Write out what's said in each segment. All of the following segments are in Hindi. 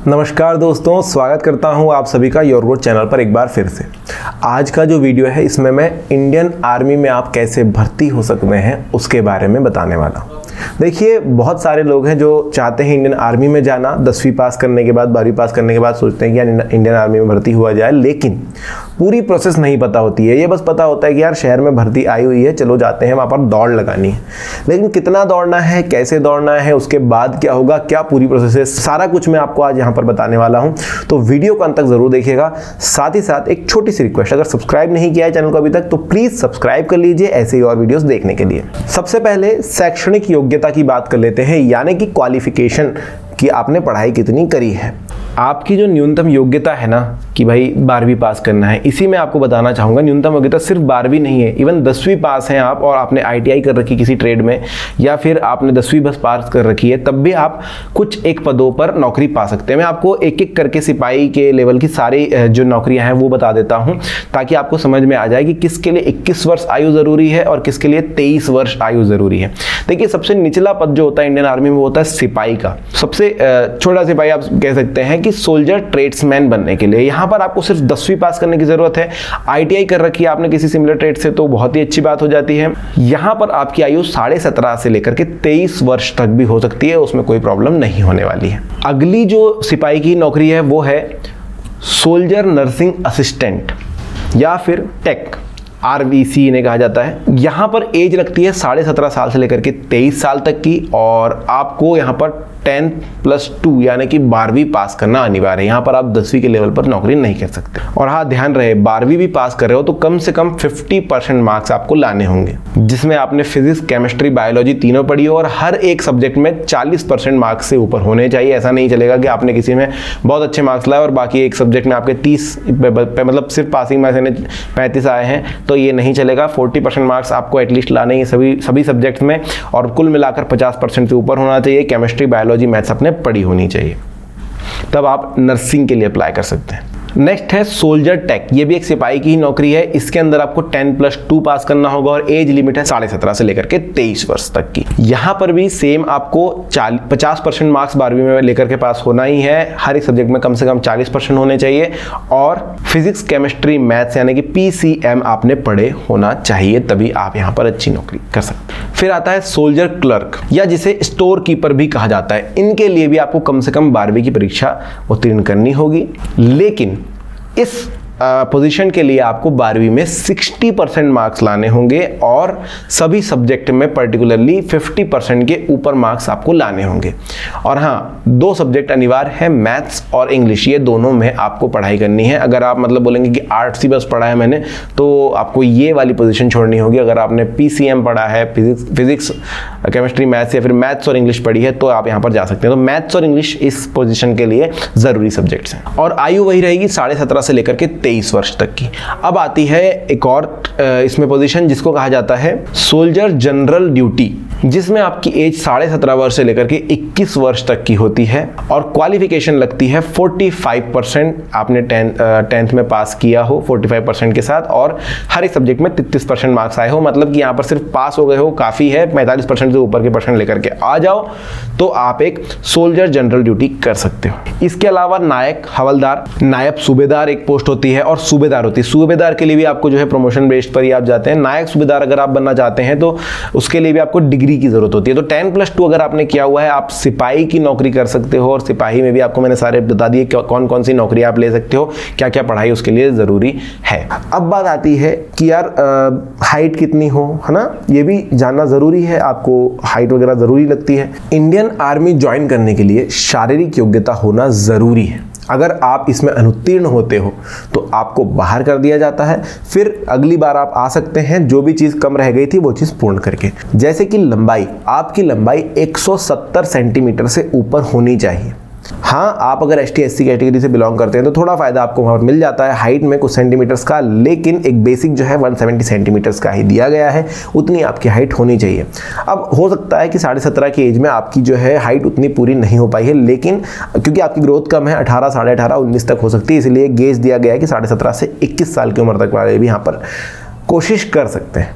नमस्कार दोस्तों, स्वागत करता हूं आप सभी का योर गोट चैनल पर एक बार फिर से। आज का जो वीडियो है इसमें मैं इंडियन आर्मी में आप कैसे भर्ती हो सकते हैं उसके बारे में बताने वाला हूं। देखिए, बहुत सारे लोग हैं जो चाहते हैं इंडियन आर्मी में जाना, 10वीं पास करने के बाद 12वीं पास करने के बाद सोचते हैं कि यार इंडियन आर्मी में भर्ती हुआ जाए, लेकिन पूरी प्रोसेस नहीं पता होती है। ये बस पता होता है कि यार शहर में भर्ती आई हुई है, चलो जाते हैं, वहाँ पर दौड़ लगानी है। लेकिन कितना दौड़ना है, कैसे दौड़ना है, उसके बाद क्या होगा, क्या पूरी प्रोसेस है, सारा कुछ मैं आपको आज यहाँ पर बताने वाला हूँ। तो वीडियो को अंत तक जरूर देखिएगा। साथ ही साथ एक छोटी सी रिक्वेस्ट, अगर सब्सक्राइब नहीं किया है चैनल को अभी तक तो प्लीज सब्सक्राइब कर लीजिए ऐसे ही और वीडियोस देखने के लिए। सबसे पहले शैक्षणिक योग्यता की बात कर लेते हैं, यानी कि क्वालिफिकेशन कि आपने पढ़ाई कितनी करी है। आपकी जो न्यूनतम योग्यता है ना कि भाई 12वीं पास करना है, इसी में आपको बताना चाहूँगा न्यूनतम योग्यता सिर्फ 12वीं नहीं है, इवन 10वीं पास हैं आप और आपने ITI कर रखी किसी ट्रेड में, या फिर आपने 10वीं बस पास कर रखी है, तब भी आप कुछ एक पदों पर नौकरी पा सकते हैं। मैं आपको एक एक करके सिपाही के लेवल की सारी जो नौकरियाँ हैं वो बता देता हूँ, ताकि आपको समझ में आ जाए कि किसके लिए 21 वर्ष आयु ज़रूरी है और किसके लिए 23 वर्ष आयु ज़रूरी है। देखिए, सबसे निचला पद जो होता है इंडियन आर्मी में वो होता है सिपाही का। सबसे छोटा सिपाही आप कह सकते हैं कि सोल्जर ट्रेड्समैन बनने के लिए यहाँ पर आपको सिर्फ 10वीं पास करने की जरूरत है। ITI कर रखी है आपने किसी सिमिलर ट्रेड से तो बहुत ही अच्छी बात हो जाती है। यहाँ पर आपकी आयु 17.5 से लेकर के 23 वर्ष तक भी हो सकती है, उसमें कोई प्रॉब्लम नहीं होने वाली है। अगली जो सिपाही की नौकरी है वो है सोल्जर नर्सिंग असिस्टेंट या फिर टेक, RVC इन्हें कहा जाता है। यहाँ पर एज लगती है 17.5 साल से लेकर के 23 साल तक की, और आपको यहाँ पर 10+2 यानी कि 12वीं पास करना अनिवार्य है। यहाँ पर आप 10वीं के लेवल पर नौकरी नहीं कर सकते। और हाँ, ध्यान रहे 12वीं भी पास कर रहे हो तो कम से कम 50% मार्क्स आपको लाने होंगे, जिसमें आपने फिजिक्स, केमिस्ट्री, बायोलॉजी तीनों पढ़ी हो और हर एक सब्जेक्ट में 40% मार्क्स से ऊपर होने चाहिए। ऐसा नहीं चलेगा कि आपने किसी में बहुत अच्छे मार्क्स लाए और बाकी एक सब्जेक्ट में आपके 30 मतलब सिर्फ पासिंग मार्क्स 35 आए हैं, तो ये नहीं चलेगा। 40% मार्क्स आपको एटलीस्ट लाने ही सभी सब्जेक्ट्स में, और कुल मिलाकर 50% से ऊपर होना चाहिए। केमिस्ट्री, बायोलॉजी, मैथ्स आपने पढ़ी होनी चाहिए, तब आप नर्सिंग के लिए अप्लाई कर सकते हैं। नेक्स्ट है सोल्जर टेक। ये भी एक सिपाही की ही नौकरी है। इसके अंदर आपको 10+2 पास करना होगा और एज लिमिट है 17.5 से लेकर के 23 वर्ष तक की। यहाँ पर भी सेम आपको 50% मार्क्स 12वीं में लेकर के पास होना ही है। हर एक सब्जेक्ट में कम से कम 40% होने चाहिए, और फिजिक्स, केमिस्ट्री, मैथ्स यानी कि PCM आपने पढ़े होना चाहिए, तभी आप यहाँ पर अच्छी नौकरी कर सकते हैं। फिर आता है सोल्जर क्लर्क, या जिसे स्टोर कीपर भी कहा जाता है। इनके लिए भी आपको कम से कम 12वीं की परीक्षा उत्तीर्ण करनी होगी, लेकिन इस पोजीशन के लिए आपको 12वीं में 60% मार्क्स लाने होंगे और सभी सब्जेक्ट में पर्टिकुलरली 50% के ऊपर मार्क्स आपको लाने होंगे। और हाँ, 2 सब्जेक्ट अनिवार्य है, मैथ्स और इंग्लिश, ये दोनों में आपको पढ़ाई करनी है। अगर आप मतलब बोलेंगे कि आर्ट्स ही बस पढ़ा है मैंने, तो आपको ये वाली पोजीशन छोड़नी होगी। अगर आपने PCM पढ़ा है, फिजिक्स, केमिस्ट्री, मैथ्स, या फिर मैथ्स और इंग्लिश पढ़ी है, तो आप यहाँ पर जा सकते हैं। तो मैथ्स और इंग्लिश इस पोजीशन के लिए ज़रूरी सब्जेक्ट्स हैं, और आयु वही रहेगी 17.5 से लेकर के 23 वर्ष तक की। अब आती है एक और इसमें पोजीशन जिसको कहा जाता है सोल्जर जनरल ड्यूटी, जिसमें आपकी एज 17.5 वर्ष से लेकर के 21 वर्ष तक की होती है, और क्वालिफिकेशन लगती है 45% आपने 10th में पास किया हो 45% के साथ, और हर एक सब्जेक्ट में 33% मार्क्स आए हो। मतलब कि यहाँ पर सिर्फ पास हो गए हो काफ़ी है, 45% से ऊपर के परसेंट लेकर के आ जाओ तो आप एक सोल्जर जनरल ड्यूटी कर सकते हो। इसके अलावा नायक, हवलदार, नायब सूबेदार एक पोस्ट होती है, और सूबेदार होती है। सूबेदार के लिए भी आपको जो है प्रमोशन बेस्ड पर ही आप जाते हैं। नायक सूबेदार अगर आप बनना चाहते हैं तो उसके लिए भी आपको डिग्री की जरूरत होती है। तो 10+2 अगर आपने किया हुआ है, आप सिपाही की नौकरी कर सकते हो, और सिपाही में भी आपको मैंने सारे बता दिए कौन कौन सी नौकरी आप ले सकते हो, क्या क्या पढ़ाई उसके लिए जरूरी है। अब बात आती है कि यार हाइट कितनी हो, है ना, ये भी जानना जरूरी है। आपको हाइट वगैरह जरूरी लगती है। इंडियन आर्मी ज्वाइन करने के लिए शारीरिक योग्यता होना जरूरी है। अगर आप इसमें अनुत्तीर्ण होते हो तो आपको बाहर कर दिया जाता है। फिर अगली बार आप आ सकते हैं, जो भी चीज़ कम रह गई थी वो चीज़ पूर्ण करके। जैसे कि लंबाई, आपकी लंबाई 170 सेंटीमीटर से ऊपर होनी चाहिए। हाँ, आप अगर ST/SC कैटेगरी से बिलोंग करते हैं तो थोड़ा फायदा आपको वहाँ पर मिल जाता है हाइट में कुछ सेंटीमीटर्स का, लेकिन एक बेसिक जो है 170 सेंटीमीटर्स का ही दिया गया है, उतनी आपकी हाइट होनी चाहिए। अब हो सकता है कि 17.5 की एज में आपकी जो है हाइट उतनी पूरी नहीं हो पाई है, लेकिन क्योंकि आपकी ग्रोथ कम है, 18, 18.5, 19 तक हो सकती है, इसलिए गेज दिया गया है कि 17.5 से 21 साल की उम्र तक वाले भी यहाँ पर कोशिश कर सकते हैं।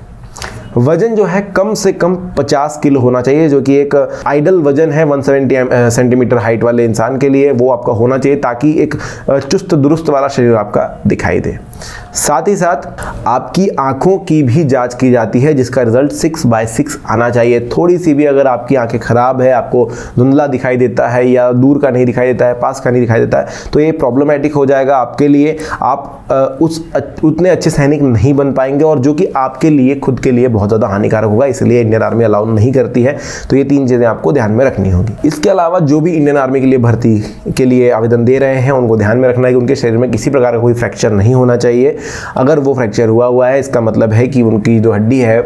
वजन जो है कम से कम 50 किलो होना चाहिए, जो कि एक आइडल वजन है 170 सेंटीमीटर हाइट वाले इंसान के लिए, वो आपका होना चाहिए ताकि एक चुस्त दुरुस्त वाला शरीर आपका दिखाई दे। साथ ही साथ आपकी आंखों की भी जांच की जाती है, जिसका रिजल्ट 6/6 आना चाहिए। थोड़ी सी भी अगर आपकी आंखें खराब है, आपको धुंधला दिखाई देता है या दूर का नहीं दिखाई देता है, पास का नहीं दिखाई देता है, तो ये प्रॉब्लमेटिक हो जाएगा आपके लिए। आप उतने अच्छे सैनिक नहीं बन पाएंगे, और जो कि आपके लिए खुद के लिए बहुत ज़्यादा हानिकारक होगा, इसलिए इंडियन आर्मी अलाउ नहीं करती है। तो ये 3 चीज़ें आपको ध्यान में रखनी होगी। इसके अलावा जो भी इंडियन आर्मी के लिए भर्ती के लिए आवेदन दे रहे हैं, उनको ध्यान में रखना है कि उनके शरीर में किसी प्रकार का कोई फ्रैक्चर नहीं होना चाहिए। अगर वो फ्रैक्चर हुआ है, इसका मतलब है कि उनकी जो हड्डी है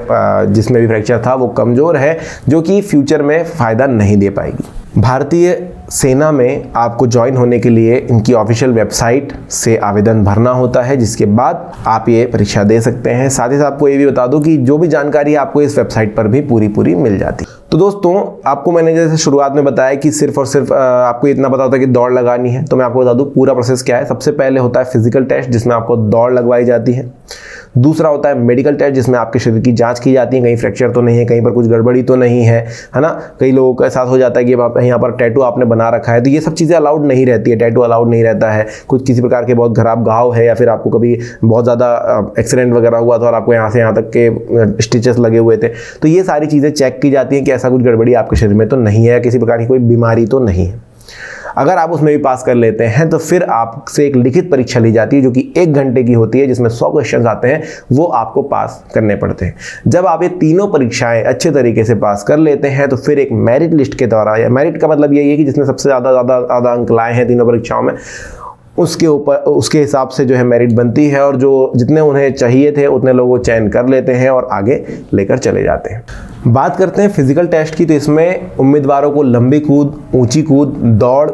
जिसमें भी फ्रैक्चर था वो कमज़ोर है, जो कि फ्यूचर में फ़ायदा नहीं दे पाएगी। भारतीय सेना में आपको ज्वाइन होने के लिए इनकी ऑफिशियल वेबसाइट से आवेदन भरना होता है, जिसके बाद आप ये परीक्षा दे सकते हैं। साथ ही साथ आपको ये भी बता दूं कि जो भी जानकारी आपको इस वेबसाइट पर भी पूरी मिल जाती है। तो दोस्तों, आपको मैंने जैसे शुरुआत में बताया कि सिर्फ और सिर्फ आपको इतना पता होता है कि दौड़ लगानी है, तो मैं आपको बता दूं पूरा प्रोसेस क्या है। सबसे पहले होता है फिजिकल टेस्ट, जिसमें आपको दौड़ लगवाई जाती है। दूसरा होता है मेडिकल टेस्ट, जिसमें आपके शरीर की जांच की जाती है, कहीं फ्रैक्चर तो नहीं है, कहीं पर कुछ गड़बड़ी तो नहीं है ना। कई लोगों के साथ हो जाता है कि यहाँ पर टैटू आपने बना रखा है, तो ये सब चीज़ें अलाउड नहीं रहती है। टैटू अलाउड नहीं रहता है। कुछ किसी प्रकार के बहुत खराब घाव है, या फिर आपको कभी बहुत ज़्यादा एक्सीडेंट वगैरह हुआ था और आपको यहाँ से यहाँ तक के स्टिचेस लगे हुए थे, तो ये सारी चीज़ें चेक की जाती हैं कि ऐसा कुछ गड़बड़ी आपके शरीर में तो नहीं है, किसी प्रकार की कोई बीमारी तो नहीं है। अगर आप उसमें भी पास कर लेते हैं तो फिर आपसे एक लिखित परीक्षा ली जाती है, जो कि 1 घंटे की होती है, जिसमें 100 क्वेश्चन आते हैं, वो आपको पास करने पड़ते हैं। जब आप ये तीनों परीक्षाएं अच्छे तरीके से पास कर लेते हैं तो फिर एक मेरिट लिस्ट के द्वारा, या मेरिट का मतलब यही है कि जिसने सबसे ज़्यादा अंक लाए हैं तीनों परीक्षाओं में, उसके हिसाब से जो है मेरिट बनती है, और जो जितने उन्हें चाहिए थे उतने लोग वो चयन कर लेते हैं और आगे लेकर चले जाते हैं। बात करते हैं फिजिकल टेस्ट की, तो इसमें उम्मीदवारों को लंबी कूद, ऊंची कूद, दौड़,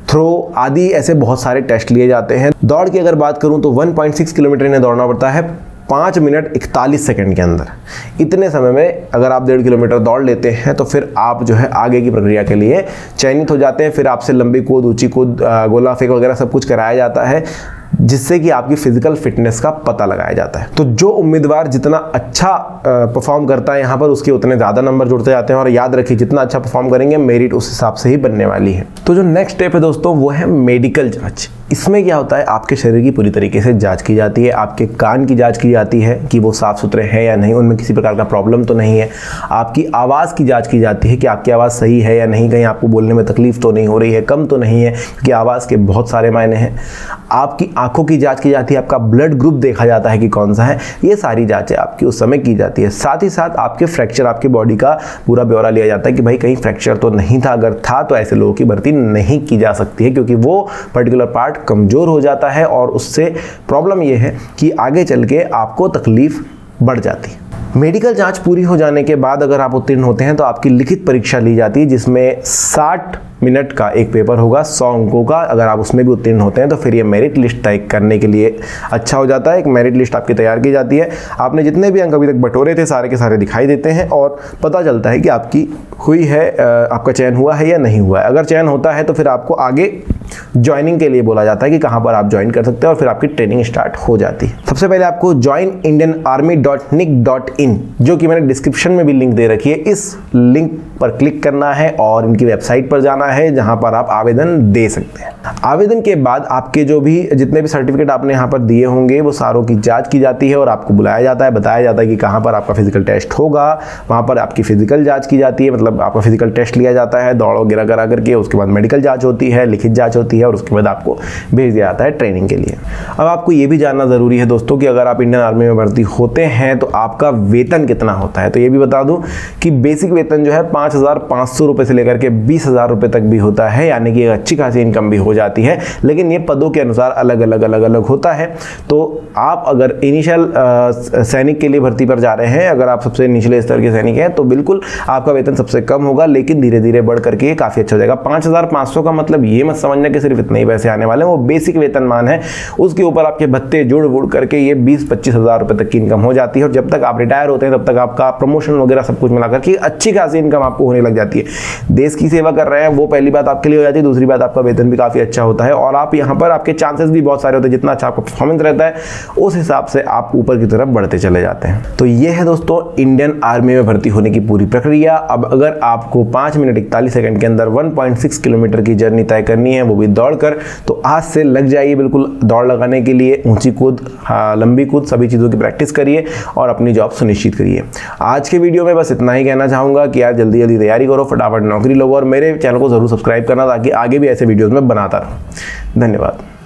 थ्रो आदि ऐसे बहुत सारे टेस्ट लिए जाते हैं। दौड़ की अगर बात करूं तो 1.6 किलोमीटर इन्हें दौड़ना पड़ता है 5 मिनट 41 सेकंड के अंदर। इतने समय में अगर आप 1.5 किलोमीटर दौड़ लेते हैं तो फिर आप जो है आगे की प्रक्रिया के लिए चयनित हो जाते हैं। फिर आपसे लंबी कूद, ऊंची कूद, गोला फेंक वगैरह सब कुछ कराया जाता है, जिससे कि आपकी फिजिकल फिटनेस का पता लगाया जाता है। तो जो उम्मीदवार जितना अच्छा परफॉर्म करता है यहाँ पर, उसके उतने ज़्यादा नंबर जुड़ते जाते हैं। और याद रखिए, जितना अच्छा परफॉर्म करेंगे मेरिट उस हिसाब से ही बनने वाली है। तो जो नेक्स्ट स्टेप है दोस्तों, वो है मेडिकल जांच। इसमें क्या होता है, आपके शरीर की पूरी तरीके से जांच की जाती है। आपके कान की जांच की जाती है कि वो साफ़ सुथरे हैं या नहीं, उनमें किसी प्रकार का प्रॉब्लम तो नहीं है। आपकी आवाज़ की जांच की जाती है कि आपकी आवाज़ सही है या नहीं, कहीं आपको बोलने में तकलीफ तो नहीं हो रही है, कम तो नहीं है, क्योंकि आवाज़ के बहुत सारे मायने हैं। आपकी आंखों की जांच की जाती है, आपका ब्लड ग्रुप देखा जाता है कि कौन सा है। ये सारी जांचें आपकी उस समय की जाती है। साथ ही साथ आपके फ्रैक्चर, आपकी बॉडी का पूरा ब्यौरा लिया जाता है कि भाई कहीं फ्रैक्चर तो नहीं था, अगर था तो ऐसे लोगों की भर्ती नहीं की जा सकती है, क्योंकि वो पर्टिकुलर पार्ट कमज़ोर हो जाता है और उससे प्रॉब्लम ये है कि आगे चल के आपको तकलीफ बढ़ जाती है। मेडिकल जांच पूरी हो जाने के बाद अगर आप उत्तीर्ण होते हैं तो आपकी लिखित परीक्षा ली जाती है, जिसमें 60 मिनट का एक पेपर होगा 100 अंकों का। अगर आप उसमें भी उत्तीर्ण होते हैं तो फिर ये मेरिट लिस्ट तय करने के लिए अच्छा हो जाता है। एक मेरिट लिस्ट आपकी तैयार की जाती है, आपने जितने भी अंक अभी तक बटोरे थे सारे के सारे दिखाई देते हैं और पता चलता है कि आपकी हुई है, आपका चयन हुआ है या नहीं हुआ है। अगर चयन होता है तो फिर आपको आगे ज्वाइनिंग के लिए बोला जाता है कि कहाँ पर आप ज्वाइन कर सकते हैं, और फिर आपकी ट्रेनिंग स्टार्ट हो जाती है। सबसे पहले आपको joinindianarmy.nic.in, जो कि मैंने डिस्क्रिप्शन में भी लिंक दे रखी है, इस लिंक पर क्लिक करना है और इनकी वेबसाइट पर जाना है, जहां पर आप आवेदन दे सकते हैं। आवेदन के बाद आपके जो भी जितने भी सर्टिफिकेट आपने यहाँ पर दिए होंगे वो सारों की जांच की जाती है और आपको बुलाया जाता है, बताया जाता है कि कहाँ पर आपका फिजिकल टेस्ट होगा। वहाँ पर आपकी फिजिकल जाँच की जाती है, मतलब आपका फिजिकल टेस्ट लिया जाता है, दौड़ वगैरह करा करके। उसके बाद मेडिकल जाँच होती है, लिखित जाँच होती है, और उसके बाद आपको भेज दिया जाता है ट्रेनिंग के लिए। अब आपको ये भी जानना ज़रूरी है दोस्तों कि अगर आप इंडियन आर्मी में भर्ती होते हैं तो आपका वेतन कितना होता है। तो ये भी बता दूं कि बेसिक वेतन जो है 5,500 रुपये से लेकर के 20,000 रुपये तक भी होता है, यानी कि अच्छी खासी इनकम भी हो जाती है। लेकिन ये पदों के अनुसार अलग अलग होता है। तो आप अगर इनिशियल सैनिक के लिए भर्ती पर जा रहे हैं, अगर आप सबसे निचले स्तर के सैनिक हैं, तो बिल्कुल आपका वेतन सबसे कम होगा, लेकिन धीरे धीरे बढ़ करके काफ़ी अच्छा हो जाएगा। 5,500 का मतलब ये मत समझना कि सिर्फ इतने ही पैसे आने वाले हैं। वो बेसिक वेतनमान है, उसके ऊपर आपके भत्ते जुड़ वुड़ करके ये 20-25 हज़ार रुपये तक की इनकम हो जाती है। और जब तक आप रिटायर होते हैं तब तक आपका प्रमोशन वगैरह सब कुछ मिलाकर के अच्छी खासी इनकम आपको होने लग जाती है। देश की सेवा कर रहे हैं वो पहली बात आपके लिए हो जाती है, दूसरी बात आपका वेतन भी काफ़ी अच्छा होता है और आप यहाँ पर आपके चांसेस भी बहुत सारे होते हैं। जितना अच्छा आपका परफॉर्मेंस रहता है उस हिसाब से आप ऊपर की तरफ बढ़ते चले जाते हैं। तो ये है दोस्तों इंडियन आर्मी में भर्ती होने की पूरी प्रक्रिया। अब अगर आपको 5 मिनट 41 सेकंड के अंदर 1.6 किलोमीटर की जर्नी तय करनी है, वो भी दौड़कर, तो आज से लग जाइए बिल्कुल दौड़ लगाने के लिए। ऊंची कूद, लंबी कूद, सभी चीज़ों की प्रैक्टिस करिए और अपनी जॉब सुनिश्चित करिए। आज के वीडियो में बस इतना ही कहना चाहूँगा कि यार जल्दी जल्दी तैयारी करो, फटाफट नौकरी लो और मेरे चैनल को ज़रूर सब्सक्राइब करना ताकि आगे भी ऐसे वीडियोज़ में बनाता रहूँ। धन्यवाद।